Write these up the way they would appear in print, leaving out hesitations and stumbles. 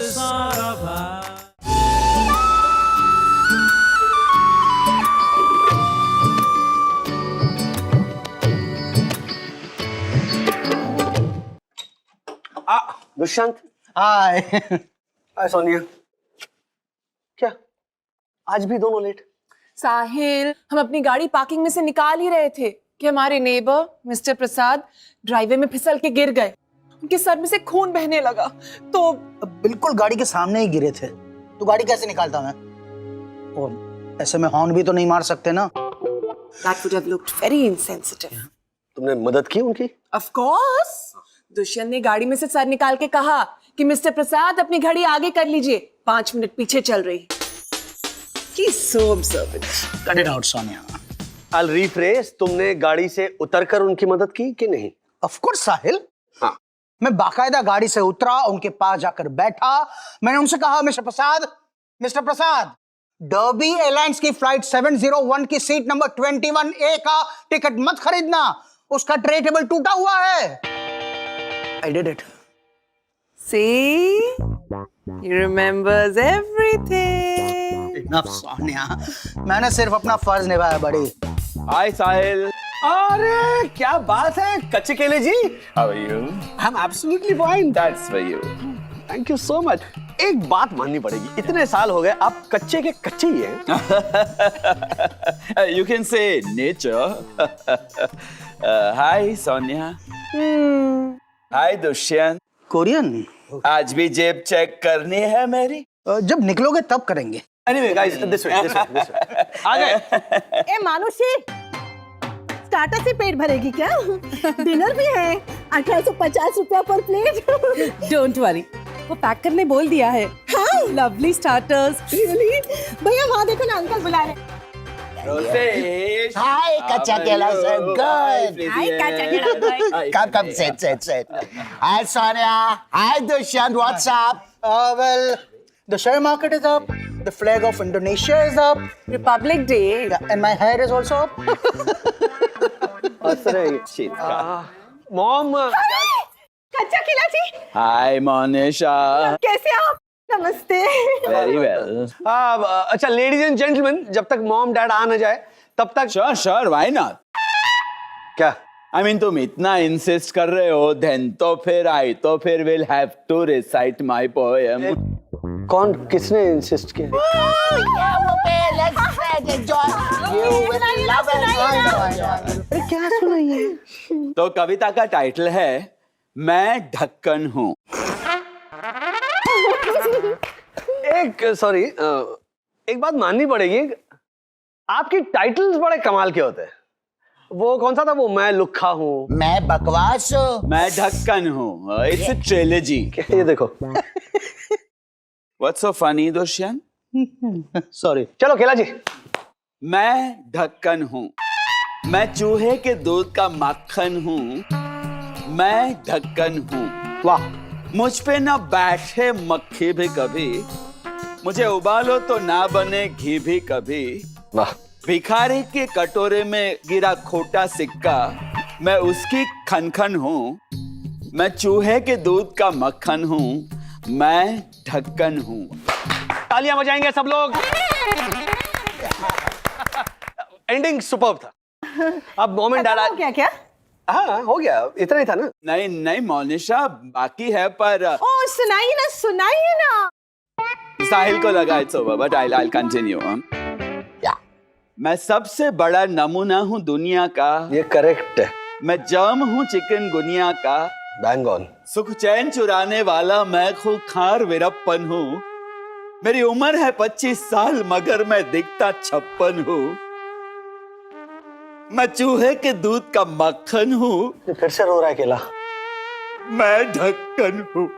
सारा भार। दुष्यंत। हाय। हाय सोनिया। क्या आज भी दोनों लेट? साहिल, हम अपनी गाड़ी पार्किंग में से निकाल ही रहे थे कि हमारे नेबर मिस्टर प्रसाद ड्राइवे में फिसल के गिर गए। उनके सर में से खून बहने लगा तो बिल्कुल गाड़ी के सामने ही गिरे थे, तो गाड़ी कैसे निकालता मैं? और ऐसे में हॉर्न भी तो नहीं मार सकते ना। That would have looked very insensitive. तुमने मदद की उनकी? Of course. दुष्यंत ने गाड़ी में से सर निकाल के कहा कि मिस्टर प्रसाद अपनी घड़ी आगे कर लीजिए, 5 मिनट पीछे चल रही। He's so observant. Cut it out, Sonia. I'll rephrase, तुमने गाड़ी से उतरकर उनकी मदद की कि नहीं? Of course, साहिल। हाँ। मैं बाकायदा गाड़ी से उतरा, उनके पास जाकर बैठा। मैंने उनसे कहा, मिस्टर प्रसाद, डर्बी एयरलाइंस की फ्लाइट 701 की सीट नंबर 21A का टिकट मत खरीदना, उसका ट्रे टेबल टूटा हुआ है। I did it. See? He remembers everything. Enough, Sonia. मैंने सिर्फ अपना फर्ज निभाया बड़ी। हाय साहिल। अरे क्या बात है कच्चे केले जी। How are you? I'm absolutely fine. That's for you. Thank you so much. एक बात माननी पड़ेगी, इतने साल हो गए आप कच्चे के कच्चे ही हैं। You can say nature. Hi, Sonia. Hi, Dushyant. Korean? आज भी जेब चेक करनी है मेरी? जब निकलोगे तब करेंगे। Anyway, guys, this way. आ गए। ए मानुषी, स्टार्टर से पेट भरेगी क्या? डिनर भी है, 1850 रुपया पर प्लेट। डोंट वरी, वो पैक करने बोल दिया है। हाँ? Lovely starters. Really? भैया वहाँ देखो ना, अंकल बुला रहे। Rosesh. Hi, Kacha Kela, sir. Good. Hi, Kacha Kela. Come, sit. Hi, Sonia. Hi, Dushyant. What's up? Well, the share market is up. The flag of Indonesia is up. Republic Day. Yeah, and my hair is also up. Mom. कच्चा खिला जी, Hi, Monisha. कैसे आप? नमस्ते। Very well. अच्छा ladies and gentleman, जब तक mom dad आ न जाए तब तक। Sure. Why not? क्या? I mean, तुम इतना insist कर रहे हो, then तो फिर will have to recite my poem. कौन किसने इंसिस्ट किया? Let's enjoy. You will love it. क्या सुनाइए? तो कविता का टाइटल है मैं ढक्कन हूँ। एक बात माननी पड़ेगी, आपकी टाइटल्स बड़े कमाल के होते हैं। वो कौन सा था वो, मैं लुक्खा हूँ, मैं बकवास हूँ। मैं ढक्कन हूँ। It's a trilogy. ये देखो। What's so funny, Dushyant? Sorry. चलो केला जी। मैं ढक्कन हूँ, मैं चूहे के दूध का मक्खन हूँ, मैं ढक्कन हूँ। वाह। मुझ पे ना बैठे मक्खी भी कभी, मुझे उबालो तो ना बने घी भी कभी। वाह। भिखारी के कटोरे में गिरा खोटा सिक्का, मैं उसकी खनखन हूँ। मैं चूहे के दूध का मक्खन हूँ, मैं ढक्कन हूँ। तालियां बजाएंगे सब लोग। एंडिंग सुपर्ब था। अब मॉम एंड डैड क्या? हाँ हो गया, इतना ही था ना। नहीं मोनिशा, बाकी है पर ओ सुनाइए ना। साहिल को लगा it's over, but I continue. मैं सबसे बड़ा नमूना हूँ दुनिया का, ये करेक्ट है। मैं जर्म हूँ चिकन गुनिया का, बैंग ऑन। सुख चैन चुराने वाला मैं खूंखार वीरप्पन हूँ। मेरी उम्र है 25 साल मगर मैं दिखता 56 हूँ। मैं चूहे के दूध का मक्खन हूँ। फिर से रो रहा है केला। मैं ढक्कन हूँ।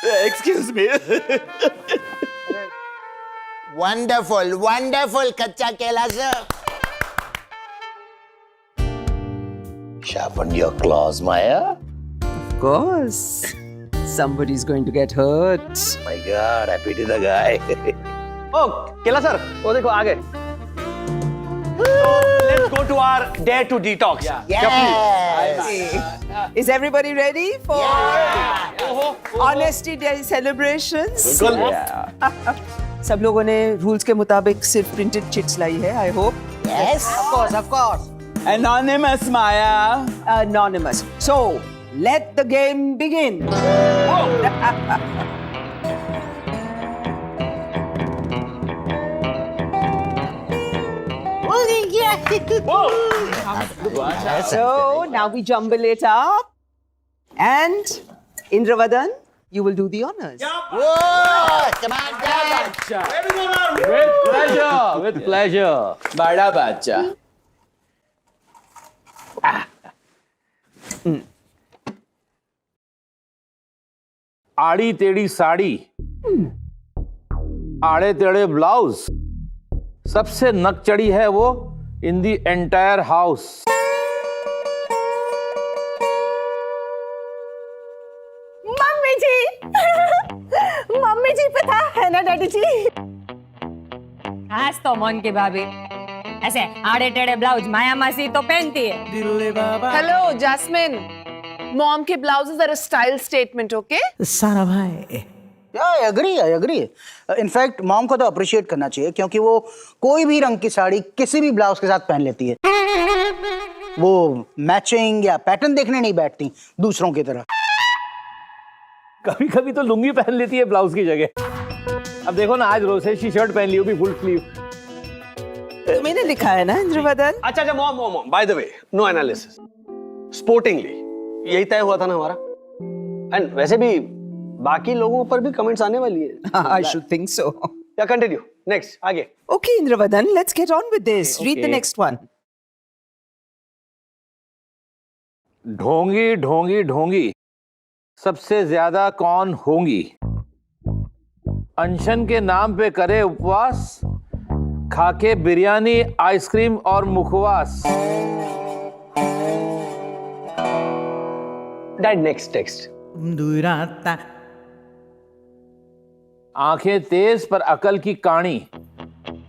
Excuse me. Wonderful, Kacha Kela, sir. Sharpen your claws, Maya. Of course. Somebody's going to get hurt. My God, I pity the guy. ओ केला सर, वो देखो आ गए। let's go to our dare to detox. Yes. Is everybody ready for Honesty Day celebrations? बिल्कुल. सब लोगों ने rules के मुताबिक सिर्फ प्रिंटेड चिट्स लाई है, I hope. Yes. Of course. Anonymous, Maya. Anonymous. So, let the game begin. So, now we jumble it up. And Indravadan, you will do the honors. Whoa, come on, Dad. With pleasure. बड़ा बच्चा. आड़ी टेढ़ी साड़ी, आड़े टेढ़े blouse, सबसे नक चढ़ी है वो इन दी एंटायर हाउस. मम्मी जी पता है ना डैडी जी? आज तो मन की भाभी ऐसे आड़े टेढ़े ब्लाउज माया मासी तो पहनती है. Hello, Jasmine. Mom के blouses are a style statement, okay? सारा भाई आई एग्री. इनफैक्ट मॉम को तो अप्रिशिएट करना चाहिए क्योंकि वो कोई भी रंग की साड़ी किसी भी ब्लाउज के साथ पहन लेती है. वो मैचिंग या पैटर्न देखने नहीं बैठती दूसरों की तरह. कभी कभी तो लुंगी पहन लेती है ब्लाउज की जगह. अब देखो ना, आज रोसेशी शर्ट पहन ली, वो भी फुल स्लीव. मैंने लिखा है ना इंद्रवदन? अच्छा, mom, by the way, no analysis. Sportingly, यही तय हुआ था ना हमारा. एंड वैसे भी बाकी लोगों पर भी कमेंट्स आने वाली है. I should think so. या कंटिन्यू. नेक्स्ट, आगे. Okay, Indravadan, let's get on with this. Read the next one. ढोंगी ढोंगी ढोंगी, सबसे ज्यादा कौन होंगी? अनशन के नाम पे करे उपवास, खाके बिरयानी, आइसक्रीम और मुखवास. Dad, next text. आंखें तेज पर अकल की काणी,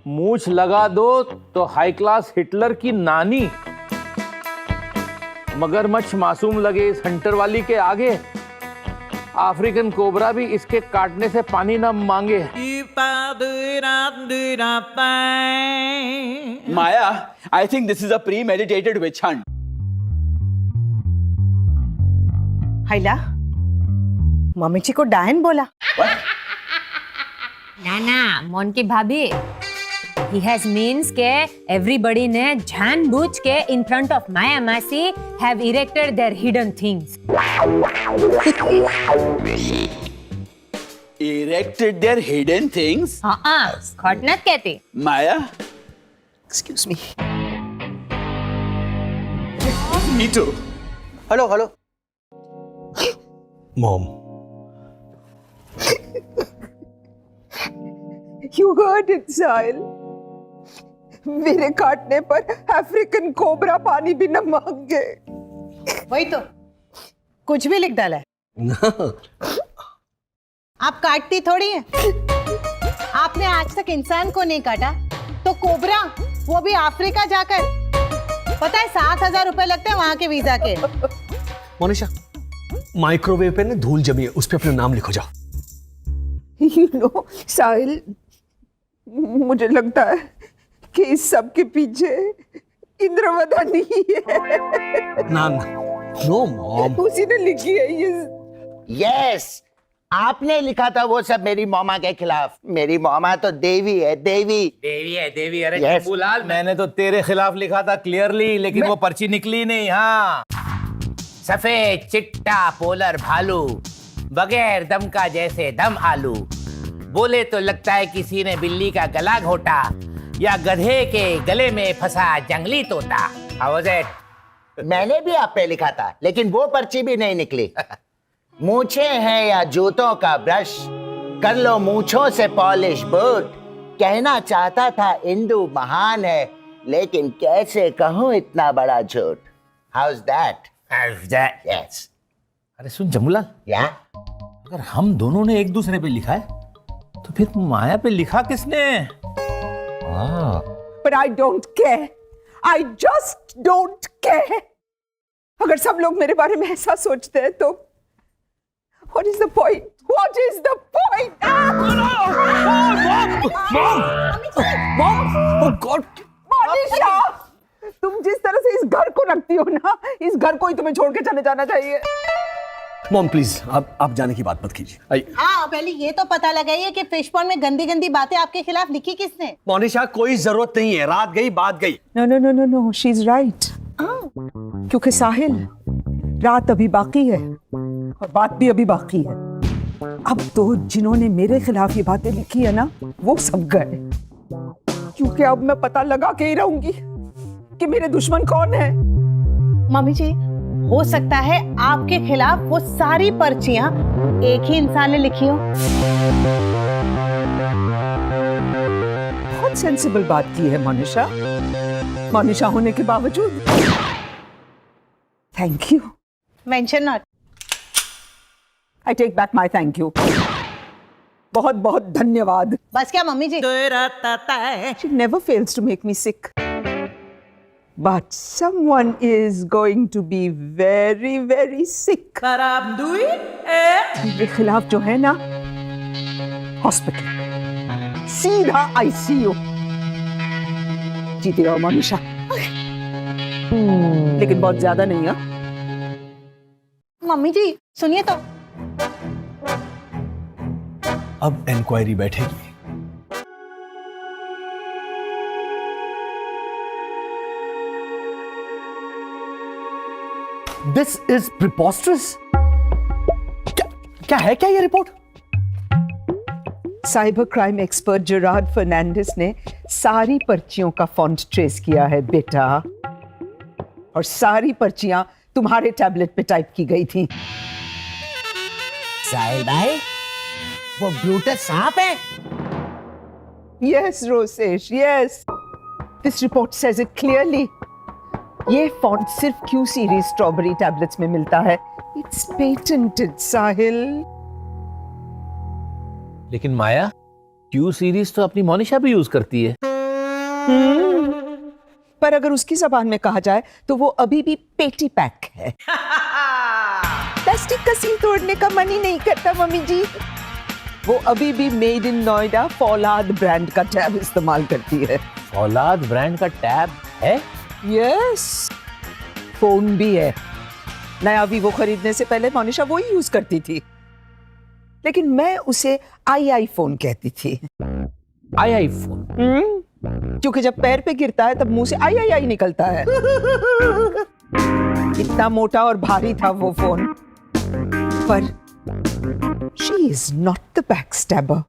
मूछ लगा दो तो हाई क्लास हिटलर की नानी. मगरमच्छ मासूम लगे इस हंटर वाली के आगे, अफ्रीकन कोबरा भी इसके काटने से पानी न मांगे. Maya, I think this is a premeditated witch hunt. हैला मम्मी जी को डायन बोला. ना ना मोन की भाभी, he has means के everybody ने जानबूझ के in front of Maya Masi have erected their hidden things. Erected their hidden things. हाँ, खोट नत कहती. Maya, Excuse me. me too. Hello. Mom, You heard it, Sahil. मेरे काटने पर अफ्रीकन कोबरा पानी भी न मांगे. वही तो कुछ भी लिख डाला है. आप काटती थोड़ी है. आपने आज तक इंसान को नहीं काटा तो कोबरा, वो भी अफ्रीका जाकर. पता है 7,000 रुपए लगते हैं वहां के वीजा के. मोनिशा, माइक्रोवेव पे ना धूल जमी है, उस पे अपना नाम लिखो जाओ. You know, साहिल, मुझे लगता है कि इस सब के पीछे इंद्रवदन ही है. ना, नो मॉम. उसी ने लिखी है ये. Yes. आपने लिखा था वो सब मेरी मॉमा के खिलाफ. मेरी मॉमा तो देवी है, देवी. देवी. अरे Yes. चंबूलाल, मैंने तो तेरे खिलाफ लिखा था क्लियरली, लेकिन वो पर्ची निकली नहीं. हाँ, सफेद चिट्टा पोलर भालू, बगैर दम का जैसे दम आलू, बोले तो लगता है किसी ने बिल्ली का गला घोटा, या गधे के गले में फंसा जंगली तोता. How was it? मैंने भी आप पे लिखा था, लेकिन वो पर्ची भी नहीं निकली. मूछे हैं या जूतों का ब्रश, कर लो मूछों से पॉलिश बूट. कहना चाहता था इंदु महान है, लेकिन कैसे कहूँ इतना बड़ा झूठ. How's that? Yes. अरे सुन जमुलाल, या अगर हम दोनों ने एक दूसरे पे लिखा है, तो फिर माया पे लिखा किसने? But I don't care. I just don't care. अगर सब लोग मेरे बारे में ऐसा सोचते हैं तो what is the point? What is the point? Manisha, तुम जिस तरह से इस घर को रखती हो ना, इस घर को ही तुम्हें छोड़ के चले जाना चाहिए। मॉम प्लीज आप जाने की बात मत कीजिए। हाँ, पहले ये तो पता लगाइए कि फिश पॉन्ड में गंदी गंदी बातें आपके खिलाफ लिखी किसने? मोनिशा, कोई जरूरत नहीं है, रात गई बात गई। No no no no no, she is right. क्योंकि साहिल, रात अभी बाकी है और बात भी अभी बाकी है। अब तो जिन्होंने मेरे खिलाफ ये बातें लिखी है ना, वो सब गए, क्योंकि अब मैं पता लगा के ही रहूंगी कि मेरे दुश्मन कौन है। मम्मी जी, हो सकता है आपके खिलाफ वो सारी पर्चियां एक ही इंसान ने लिखी हो। बहुत सेंसिबल बात की है मनीषा, मनीषा होने के बावजूद। Thank you. Mention not. I take back my thank you. बहुत बहुत धन्यवाद। बस क्या mummy ji? She never fails to make me sick. But someone is going to be very, very sick. मेरे खिलाफ जो है ना, हॉस्पिटल, सीधा ICU। जीती रहो मनीषा, लेकिन बहुत ज्यादा नहीं है। मम्मी जी सुनिए तो। अब इंक्वायरी बैठेगी। This is preposterous. क्या है क्या ये report? Cyber crime expert Gerard Fernandes ने सारी पर्चियों का फॉन्ट ट्रेस किया है बेटा, और सारी पर्चियां तुम्हारे टैबलेट पे टाइप की गई थी। साहिल भाई, वो ब्रूटस सांप है? Yes, Rosesh, yes. This report says it clearly. ये फॉन्ट सिर्फ क्यू सीरीज स्ट्रॉबेरी टैबलेट्स में मिलता है। It's patented, साहिल। लेकिन माया, क्यू सीरीज तो अपनी मोनिशा भी यूज करती है। पर अगर उसकी जबान में कहा जाए तो वो अभी भी पेटी पैक है। प्लास्टिक का सील तोड़ने का मन ही नहीं करता मम्मी जी। वो अभी भी मेड इन नोएडा फौलाद ब्रांड का टैब इस्तेमाल करती है। औलाद ब्रांड का टैब है? यस, फोन भी है। नया वीवो खरीदने से पहले मोनिशा वो ही यूज करती थी, लेकिन मैं उसे आई फोन कहती थी। आई फोन? क्योंकि जब पैर पे गिरता है तब मुंह से आई निकलता है। इतना मोटा और भारी था वो फोन। पर she is not the backstabber.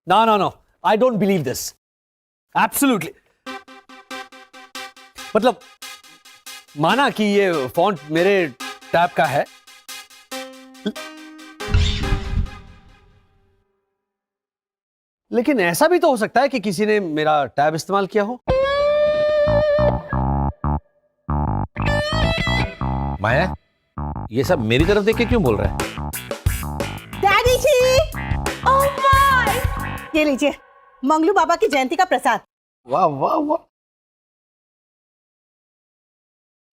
No, I don't believe this. Absolutely. मतलब माना कि ये फॉन्ट मेरे टैब का है, लेकिन ऐसा भी तो हो सकता है कि किसी ने मेरा टैब इस्तेमाल किया हो। माया, ये सब मेरी तरफ देख के क्यों बोल रहा है? डैडी जी, ओह माय, ये लीजिए मंगलू बाबा की जयंती का प्रसाद। वाह वाह वाह।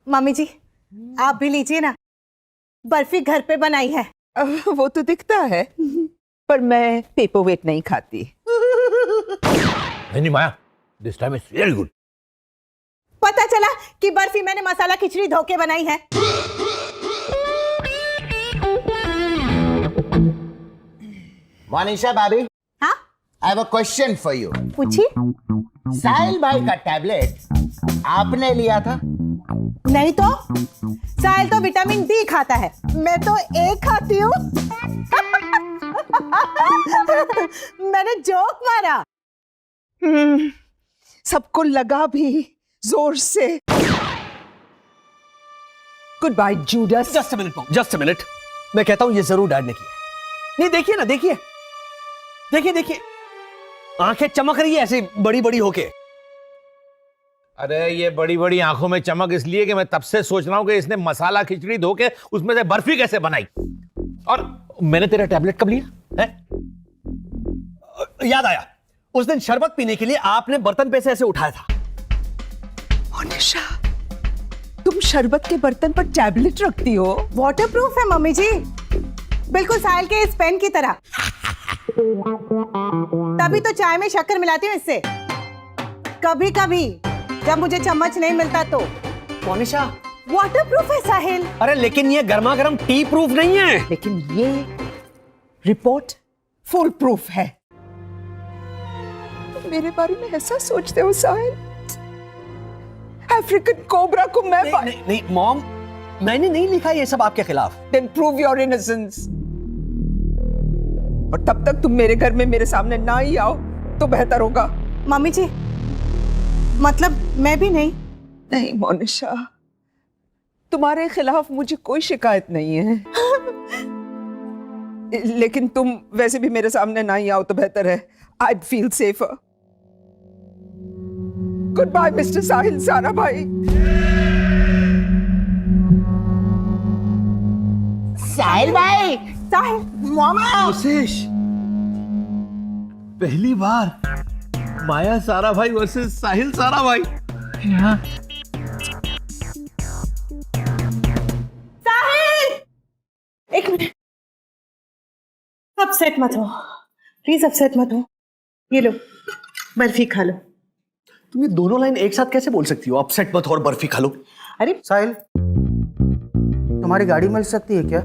मम्मी जी आप भी लीजिए ना, बर्फी घर पे बनाई है। वो तो दिखता है, पर मैं पेपर वेट नहीं खाती। नहीं Maya, this time is very good. पता चला कि बर्फी मैंने मसाला खिचड़ी धो के बनाई है। मोनिशा भाभी, हाँ I have a question for you. पूछिए। साहिल भाई का टैबलेट आपने लिया था? नहीं तो, साहिल तो विटामिन डी खाता है, मैं तो ए खाती हूँ। मैंने जोक मारा। सबको लगा भी जोर से। Goodbye Judas. Just a minute, मैं कहता हूं ये जरूर डैड ने किया। नहीं देखिए ना, देखिए देखिए देखिए, आंखें चमक रही है ऐसे बड़ी बड़ी होके। अरे ये बड़ी बड़ी आंखों में चमक इसलिए कि मैं तब से सोच रहा हूं कि इसने मसाला खिचड़ी धो के उसमें से बर्फी कैसे बनाई। और मैंने तेरा टैबलेट कब लिया है? याद आया, उस दिन शरबत पीने के लिए आपने बर्तन पे से ऐसे उठाया था मोनिशा, तुम शरबत के बर्तन पर टैबलेट रखती हो? वाटरप्रूफ है मम्मी जी, बिल्कुल साहिल के इस पेन की तरह। तभी तो चाय में शक्कर मिलाती हूँ इससे, कभी कभी जब मुझे चम्मच नहीं मिलता तो। मोनिशा, वाटरप्रूफ है साहिल। अरे लेकिन ये गर्मा गर्म टी प्रूफ नहीं है। लेकिन ये रिपोर्ट फुल प्रूफ है। तुम मेरे बारे में ऐसा सोचते हो साहिल? अफ्रीकन कोबरा को मैं नहीं मॉम, मैंने नहीं लिखा ये सब आपके खिलाफ। Then prove your innocence। और तब तक तुम मेरे घर में मेरे सामने ना ही आओ तो बेहतर होगा। मम्मी जी, मतलब मैं भी नहीं? नहीं मोनिशा, तुम्हारे खिलाफ मुझे कोई शिकायत नहीं है। लेकिन तुम वैसे भी मेरे सामने ना ही आओ तो बेहतर है। I'd feel safer। Goodbye, Mr. साहिल सारा भाई। साहिल भाई, साहिल मामा। कोशिश पहली बार माया सारा भाई वर्सेस साहिल सारा भाई। साहिल, एक मिनट, अपसेट मत हो प्लीज, अपसेट मत हो। ये लो बर्फी खा लो। तुम ये दोनों लाइन एक साथ कैसे बोल सकती हो? अपसेट मत हो और बर्फी खा लो। अरे साहिल, तुम्हारी गाड़ी मिल सकती है क्या?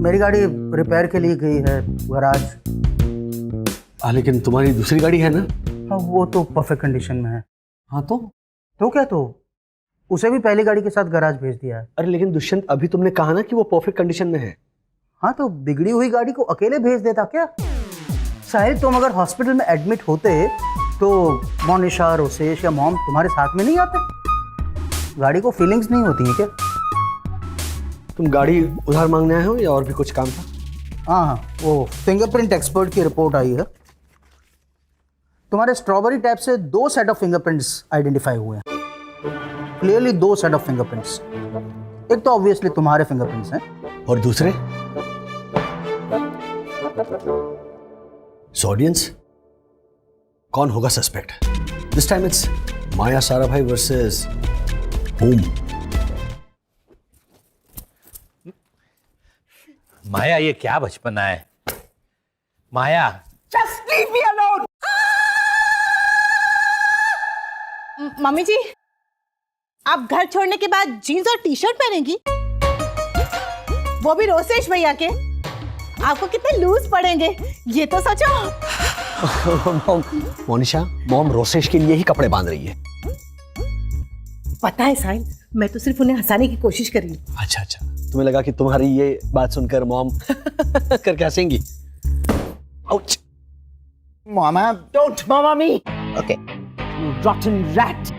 मेरी गाड़ी रिपेयर के लिए गई है गैराज। लेकिन तुम्हारी दूसरी गाड़ी है ना? हाँ, वो तो परफेक्ट कंडीशन में है। हाँ तो क्या तो उसे भी पहली गाड़ी के साथ गैराज भेज दिया है। अरे लेकिन दुष्यंत, अभी तुमने कहा ना कि वो परफेक्ट कंडीशन में है। हाँ, तो बिगड़ी हुई गाड़ी को अकेले भेज देता क्या? साहिल, तुम अगर हॉस्पिटल में एडमिट होते तो मोनिशा, रोसेश या मॉम तुम्हारे साथ में नहीं आते? गाड़ी को फीलिंग्स नहीं होती है क्या? तुम गाड़ी उधार मांगने आए हो या और भी कुछ काम था? हाँ, वो फिंगरप्रिंट एक्सपर्ट की रिपोर्ट आई है। तुम्हारे स्ट्रॉबेरी टैप से 2 सेट ऑफ फिंगरप्रिंट्स आइडेंटिफाई हुए हैं। Clearly 2 set of fingerprints. एक तो ऑब्वियसली तुम्हारे फिंगरप्रिंट्स हैं, और दूसरे? ऑडियंस, कौन होगा suspect? This time it's Maya Sarabhai versus boom. Maya, ये क्या बचपना है Maya. Just leave me alone। Mummy ji, आप घर छोड़ने के बाद जीन्स और टी शर्ट पहनेंगी, वो भी रोसेश भैया के? आपको कितने लूज पड़ेंगे ये तो सोचो। मोनिशा, मॉम रोसेश के लिए ही कपड़े बांध रही है। पता है साहिल, मैं तो सिर्फ उन्हें हंसाने की कोशिश कर रही हूँ। अच्छा, तुम्हें लगा कि तुम्हारी ये बात सुनकर मॉम करके हंसेंगी। Ouch. Mama, don't mama me. Okay. You rotten rat,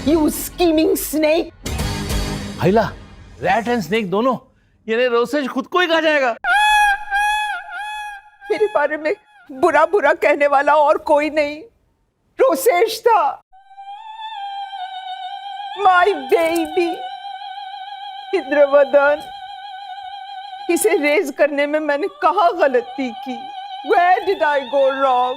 you scheming snake। आइला, रैट एंड स्नेक दोनों, यानी रोसेश खुद को ही खा जाएगा। मेरे बारे में बुरा बुरा कहने वाला और कोई नहीं, रोसेश था। माय बेबी इंद्रवदन, इसे रेज करने में मैंने कहाँ गलती की? Where did I go wrong?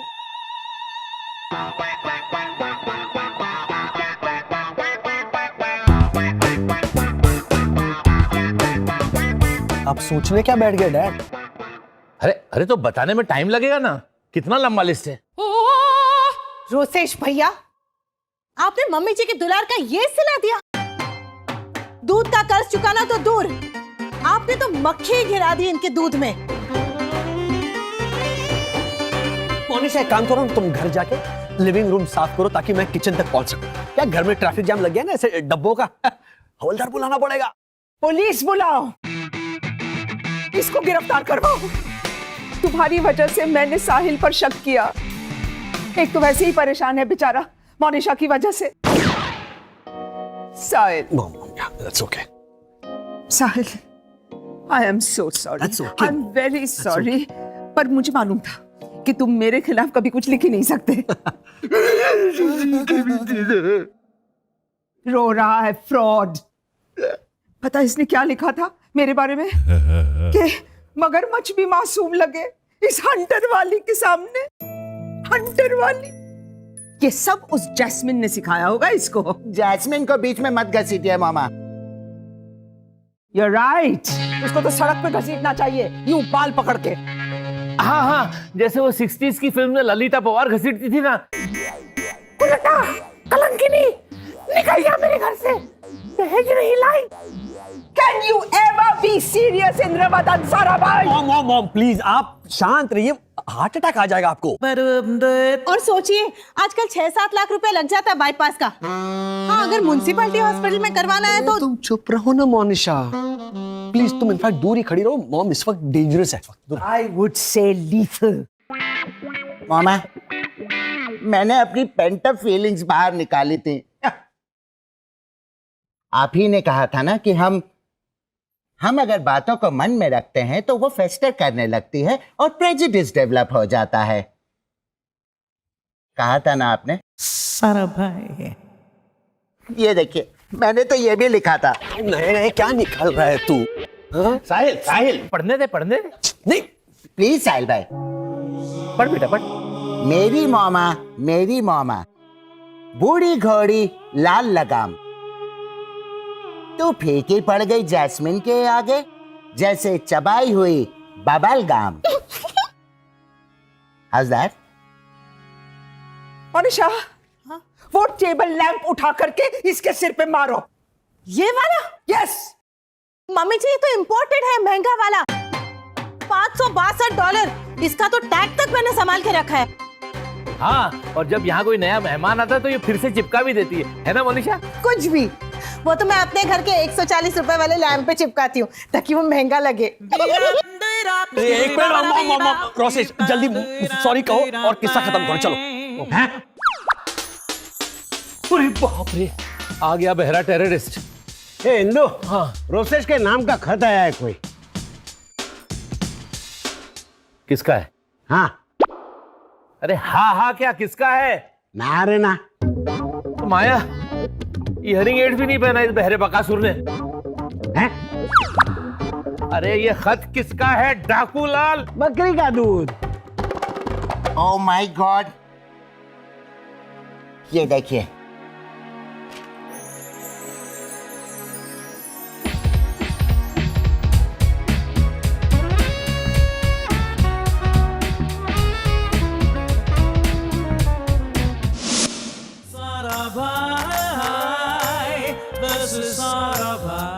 आप सोचने क्या बैठ गए डैड? अरे तो बताने में टाइम लगेगा ना, कितना लंबा लिस्ट है। रोसेश भैया, आपने मम्मी जी के दुलार का ये सिला दिया। दूध का कर्ज चुकाना तो दूर, आपने तो मक्खी गिरा दी इनके दूध में। मोनिशा, एक काम करो, तुम घर जाके लिविंग रूम साफ करो ताकि मैं किचन तक पहुंच सकूं। क्या घर में ट्रैफिक जाम लग गया ना ऐसे डब्बों का? हवलदार बुलाना पड़ेगा। पुलिस बुलाओ, इसको गिरफ्तार करवाओ। तुम्हारी वजह से मैंने साहिल पर शक किया। एक तो वैसे ही परेशान है बेचारा मोनिशा की वजह से। साहिल, That's okay. Sahil, I am so sorry. That's okay. I'm very sorry. पर मुझे मालूम था कि तुम मेरे खिलाफ कभी कुछ लिख ही नहीं सकते। रो रहा है फ्रॉड। पता इसने क्या लिखा था मेरे बारे में? कि मगरमच्छ भी मासूम लगे इस हंटर वाली के सामने। हंटर वाली, ये सब उस जैस्मिन ने सिखाया होगा इसको। जैस्मिन को बीच में मत घसीटिए मामा। You're right. इसको तो सड़क पे घसीटना चाहिए, यूं बाल पकड़ के। हाँ हाँ, जैसे वो 60s की फिल्म में ललिता पवार घसीटती थी ना। उल्टा कलंकिनी, निकल जा मेरे घर से, दहेज नहीं लाई। Can you ever be serious in Ramadan, Sarabhai? Mom please आप शांत रहिए, हार्ट अटैक आ जाएगा आपको। और सोचिए आजकल 6-7 लाख रुपए लग जाता है बाईपास का। हाँ, अगर म्युनिसिपैलिटी हॉस्पिटल में करवाना है तो तुम चुप रहो ना मोनिशा, प्लीज तुम इनफैक्ट दूर ही खड़ी रहो, मॉम इस वक्त डेंजरस है। I would say lethal. मामा, मैंने अपनी पेंट अप फीलिंग्स बाहर निकाली थी। आप ही ने कहा था ना कि हम अगर बातों को मन में रखते हैं तो वो फेस्टर करने लगती है और प्रेजुडिस डेवलप हो जाता है। कहा था ना आपने? सारा भाई, ये देखिए, मैंने तो ये भी लिखा था। नहीं क्या निकाल रहा है तू? हाँ? साहिल पढ़ने दे। नहीं प्लीज साहिल भाई, पढ़ बेटा पढ़। मेरी मौमा बूढ़ी घोड़ी लाल लगाम, तू फीकी पड़ गई जैस्मिन के आगे जैसे चबाई हुई बबल गाम। How's that? मनीषा, वो टेबल लैंप उठा करके इसके सिर पे मारो। ये वाला? यस। मम्मी जी, ये तो इम्पोर्टेड है, महंगा वाला, $562। इसका तो टैग तक मैंने संभाल के रखा है। हाँ, और जब यहाँ कोई नया मेहमान आता है तो ये फिर से चिपका भी देती है ना मोनिशा? कुछ भी, वो तो मैं अपने घर के 140 रुपए वाले लैंप पे चिपकाती हूँ ताकि वो महंगा लगे। एक मिनट रोसेश, जल्दी सॉरी कहो और किस्सा खत्म करो, चलो। अरे बाप रे, आ गया बहरा टेररिस्ट। इंदु, हाँ, रोसेश के नाम का खत आया है कोई? किसका है? हाँ। अरे हाँ क्या किसका है? ना रे ना। तो माया, हियरिंग एड भी नहीं पहना इस बहरे बकासुर ने। हैं? अरे ये खत किसका है डाकू लाल? बकरी का दूध। ओह माय गॉड, ये देखिए। सारा भाई, this is सारा भाई।